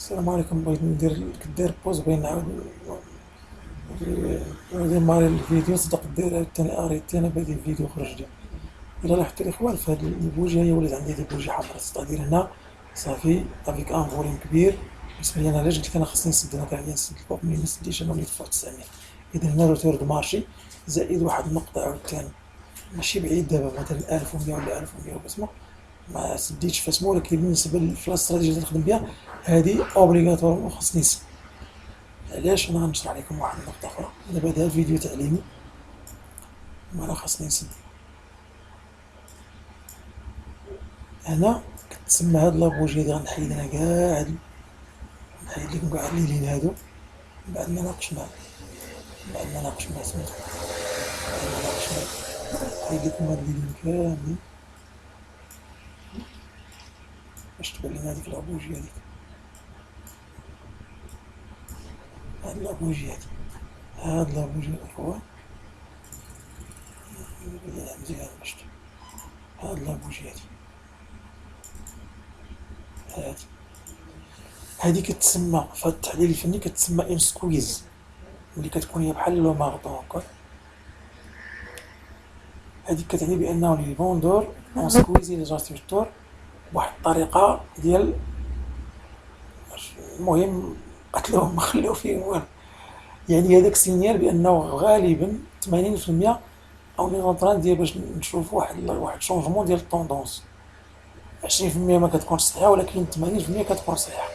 السلام عليكم. بغيت كدير بوز، بغيت نعاود ديماري الفيديو. صدق دير عاوتاني اريتي. انا بادي الفيديو خرج لي. الا لاحظتوا الاخوان في هاد البوجي، هي ولات عندي دي بوجي حمراء. صدق دير هنا صافي افيك ان فوليوم كبير. بالنسبه لي انا علاش قلت لك انا خصني نسد هنا كاع، نسد الفوق ملي نسديش انا وليت فوق 900. اذا هنا روتور دو مارشي زائد واحد النقطه عاوتاني ماشي بعيد دابا، مثلا 1100 ولا 1100 بسمه ما سديتش فاسمو، ولكن بالنسبه للاستراتيجيه اللي نخدم بها هذه اوبليغاتوار خصني نسد. علاش؟ انا غنشرح لكم واحد النقطه اخرى. دابا هذا الفيديو تعليمي وانا خاصني نسد. هنا كتسمى هاد لابوجي هادي غنحيد انا كاع نحيد لكم كاع الليلين هادو بعد ما ناقشنا سميتو بعد ما ناقشنا نحيد لكم هاد الليلين كاملين باش تبان لنا هاديك لابوجي هاديك. هاد لابوجي الاخوان مزيان باش هاد لابوجي هادي كتسمى في هاد التحليل الفني كتسمى ان سكويز، ملي كتكون هي بحال لو ماغطون هكا. هادي كتعني بانه لي فوندور اون سكويزي لي جاستيفتور بواحد الطريقه ديال المهم قتلوهم ما خلاو فيهم والو. يعني هذاك سينيال بانه غالبا 80% او لي غونطران ديال باش نشوفوا واحد شونجمون ديال الطوندونس. 20% ما كتكونش صحيحه، ولكن 80% كتكون صحيحه.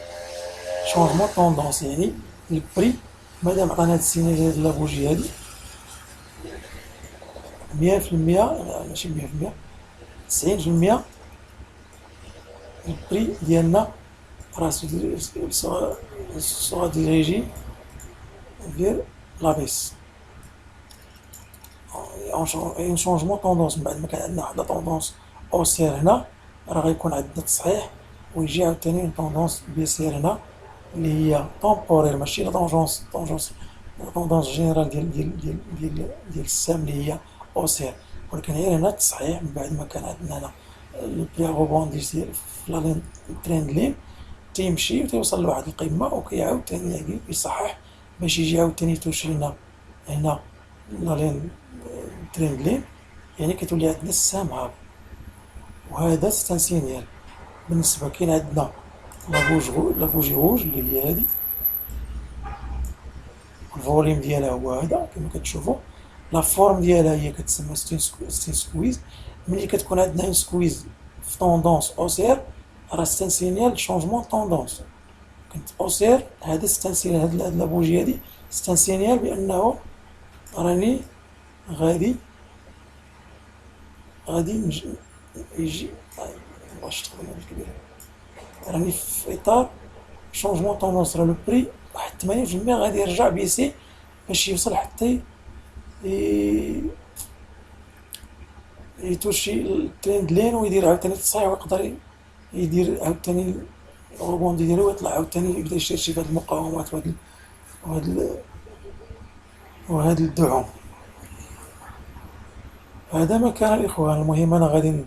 شونجمون طوندونس يعني البري مادام عطانا هاد السينيال ديال لابوجي هادي 100%، ماشي 100%، 90% البري ديالنا راه سوغا ديريجي فير لابيس. اون شونجمون طوندونس من بعد ما كان عندنا واحد لا طوندونس اوسير هنا، راه غيكون عندنا التصحيح ويجي عاوتاني اون طوندونس بيسير هنا اللي هي طومبورير، ماشي لا طوندونس جينيرال ديال السام اللي هي اوسير، ولكن غير هنا التصحيح من بعد ما كان عندنا هنا لو بلي روبونديس ديال في لا لين تريند لين تيمشي وتيوصل لواحد القمه وكيعاود تاني يصحح باش يجي عاوتاني يتوشي لنا هنا لا لين تريند لين، يعني كتولي عندنا السهم هابط. وهذا ستان سينيال. بالنسبه كاين عندنا لابوجي غوج اللي هي هادي، الفوليوم ديالها هو هذا كما كتشوفوا. لا فورم ديالها هي كتسمى ستين سكويز. ملي كتكون عندنا اون سكويز في طوندونس اوسير راه ستان سينيال شونجمون طوندونس. كنت اوسير هذا ستان سينيال، هاد لابوجي هادي ستان سينيال بانه راني غادي يجي مبغاش تخدم هاد الكبيرة، راني في اطار شونجمون طوندونس. راه لو بري واحد 80% غادي يرجع بيسي باش يوصل حتى يتوشي التريند لين ويدير عاوتاني التصحيح، ويقدر يدير عاوتاني الروبوندي ديالو ويطلع عاوتاني يبدا يشري في هاد المقاومات وهاد الدعم. هذا ما كان الاخوان. المهم انا غادي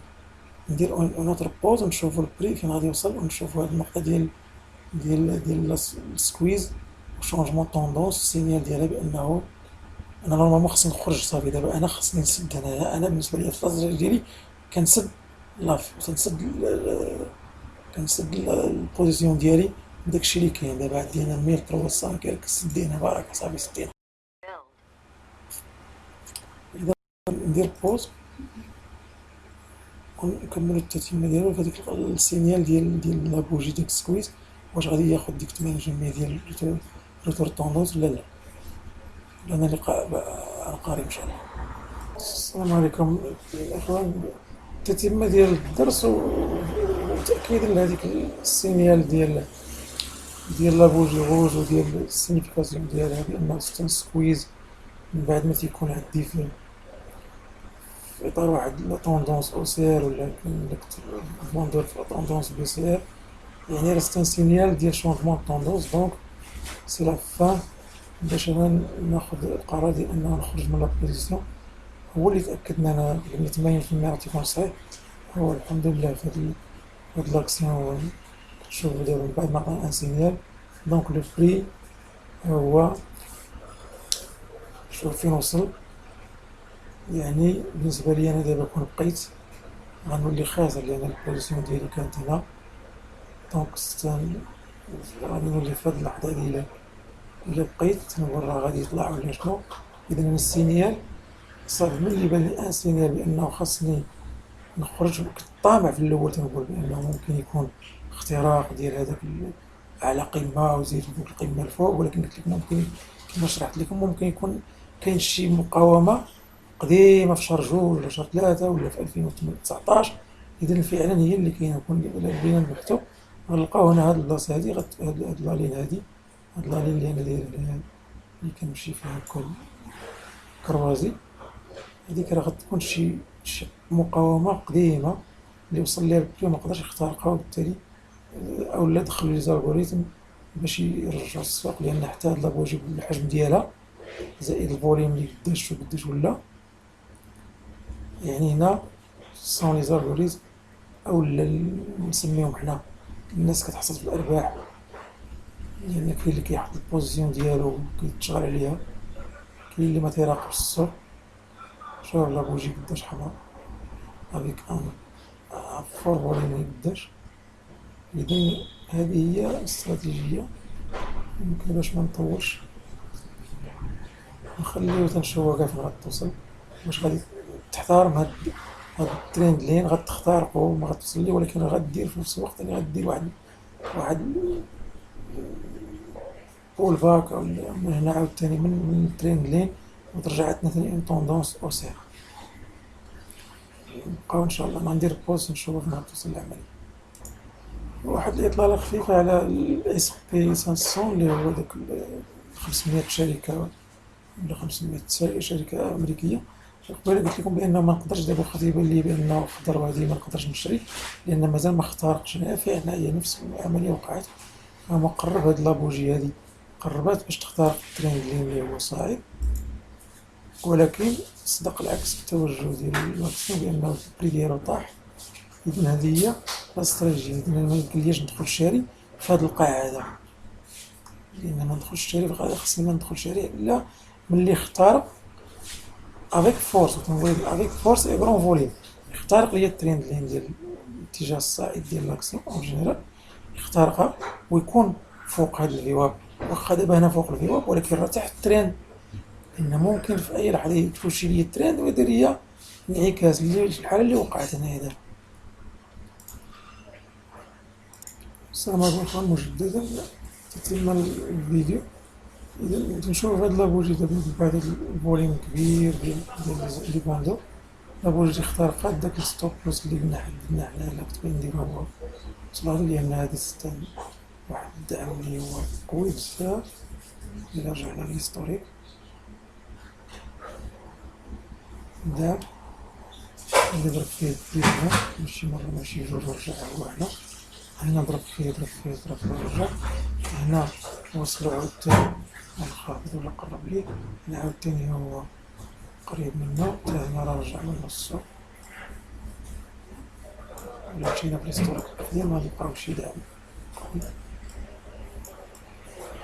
ندير اون اوتر بوز ونشوفوا البري فين غادي يوصل، ونشوفوا هاد النقطه ديال السكويز وشونجمون طوندونس السينيال ديالها بانه انا نورمالمون خصني نخرج صافي. دابا انا خصني نسد. انا بالنسبه لي في الاستراتيجيه ديالي كنسد لاف كنسد البوزيسيون ديالي بداكشي اللي كاين. دابا عندي هنا 1300 كيرك سدينا بارك صافي سدينا. اذا ندير بوز ونكملو التتمه ديالو في هذيك السينيال ديال لابوجي ديك سكويز، واش غادي ياخد ديك 80% ديال روتور طوندونس ولا لا. لنا لقاء على قريب ان شاء الله. السلام عليكم الاخوان. التتمه ديال الدرس وتاكيد لهذيك السينيال ديال لابوجي غوج وديال السينيفيكاسيون ديالها بانه ستون سكويز من بعد ما تيكون عندي في اطار واحد لا طوندونس اوسير ولا فوندور في طوندونس بيسير، يعني راه ستان سينيال ديال شونجمون طوندونس. دونك سي لا فان باش انا ناخد القرار ديال اننا نخرج من لا بوزيسيون. هو اللي تاكدنا انا بلي 80% راه تيكون صحيح. هو الحمد لله في هاد لاكسيون شوفوا دابا من بعد ما عطانا ان سينيال، دونك لو بري هو شوف فين وصل. يعني بالنسبة لي أنا دابا كون بقيت غنولي خاسر، لأن البوزيسيون ديالي كانت هنا، دونك غادي نولي في هاد اللحظة هادي إلا بقيت تنقول راه غادي يطلع ولا شنو. إذا أنا السينيال صافي ملي بان لي ان سينيال بأنه خاصني نخرج، كنت طامع في الأول تنقول بأنه ممكن يكون اختراق ديال هذاك أعلى قمة وزيد فوق القمة الفوق، ولكن قلت لك ممكن كما شرحت لكم ممكن يكون كاين شي مقاومة قديمة في شهر جوج ولا شهر ثلاثة ولا في 2019. إذا فعلا هي اللي كاينة، كون بغينا نبحثو غنلقاو هنا هاد البلاصة هادي، هاد لالين هادي، هاد لالين اللي أنا داير عليها اللي كنمشي فيها كل كروازي، هذيك راه غتكون شي مقاومة قديمة اللي وصل ليها البريو مقدرش يخترقها، وبالتالي أولا دخلو لي زالغوريثم باش يرجعو السوق، لأن حتى هاد لابواجي بالحجم ديالها زائد الفوليوم اللي قداش ولا، يعني هنا سون لي زالغوريثم أولا نسميهم حنا الناس كتحصل في الأرباح، لأن كاين اللي كيحط البوزيسيون ديالو وكيتشغل عليها، كاين اللي ما تيراقبش السوق. شوف لابوجي قداش حمرا افيك ان فور فوليوم قداش. إذن هذه هي الاستراتيجية. يمكن باش ما نطولش نخليو تنشوفو كاع فين غتوصل، واش غادي تحترم هاد التريند لين غتخترقو ما غتوصل ليه، ولكن غدير في نفس الوقت اللي غدير واحد بول باك، أو من هنا عاوتاني من التريند لين وترجع عندنا ثاني اون طوندونس اوسير. نبقاو ان شاء الله، ما ندير بوز نشوفو فين غتوصل العملية. واحد الإطلالة خفيفة على الاس بي 500 اللي هو داك 500 شركة ولا 500 شركة أمريكية. قبيله قلت لكم بأنه ما نقدرش دابا، واخا تيبان لي بأنه خضر وهادي ما نقدرش نشري، لأن مازال ما اخترقش. فعلا هي نفس العملية وقعت، فهو قرب هاد لابوجي هادي قربات باش تخترق التريند اللي هو صاعد، ولكن صدق العكس التوجه ديال الماكسيم بأنه البري ديالو طاح. إذن هذه هي الاستراتيجية. إذن أنا ميمكنلياش ندخل شاري في هاد القاعدة، لأن ما ندخلش شاري في القاعدة، خصني ما ندخل شاري إلا ملي اخترق افيك فورس، وتنقول افيك فورس اي كرون فوليوم، يخترق ليا التريند لين ديال الاتجاه الصاعد ديال لاكسيون اون جينيرال، يخترقها ويكون فوق هاد الفيواب. واخا دابا هنا فوق الفيواب ولكن راه تحت التريند، لأن ممكن في أي لحظة يتفوشي ليا التريند ويدير ليا انعكاس الحالة اللي وقعت هنايا دابا. السلام عليكم اخوان، مجددا تتم الفيديو. إذا نشوف هاد لابوجي دابا بعد هاد الفوليوم كبير ديال لي باندو، لابوجي اخترقات داك الستوب لوس اللي قلنا حددناه حنا إلا كنت بغيت نديرو هو وصلاتو، لأن هادي ستان واحد الدعم اللي هو قوي بزاف. إلا رجعنا للهيستوريك دعم اللي ضرب فيه هنا، ماشي مرة ماشي جوج ورجع هو هنا ضرب فيه ورجع، هنا وصلو عاوتاني منخفض ولا قرب ليه، هنا عاوتاني هو قريب منه، حتى هنا راه رجع من السوق. إلا مشينا بالهيستوريك ديال ما نلقاو شي دعم قوي.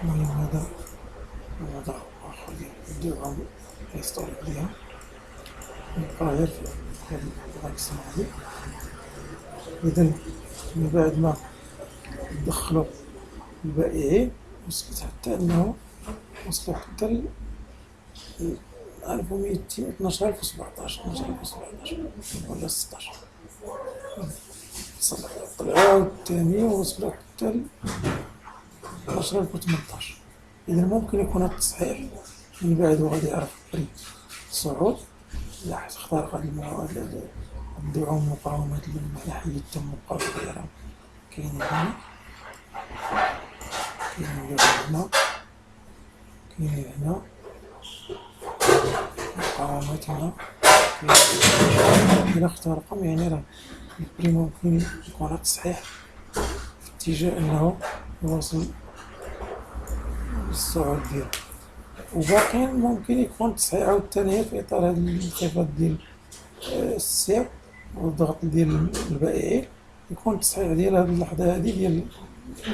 المهم هذا وضع آخر ديال الدعم الهيستوريك ديالها، نبقى غير في هاد الأقسام هادي. إذا من بعد ما دخلوا البائعين وصلت حتى أنه وصلوا حتى 1200 12017 ولا 16 طلعوا الثاني ووصلوا حتى 12018. إذا ممكن يكون هاد التصحيح من بعد وغادي يعرف بري الصعود، لا اخترق هاد الدعوم المقاومات اللي حنا حيدتهم المقاومة ديالهم كاينين هنا، كاينين هنا، كاينين هنا مقاومات هنا. إلا اخترقهم يعني راه البري ممكن يكون هاد التصحيح في اتجاه أنه يواصل الصعود ديالو، وباقي ممكن يكون تصحيح عاوتاني في إطار هاد الانخفاض ديال السعر والضغط ديال البائعين، يكون التصحيح ديال هاد اللحظة هادي ديال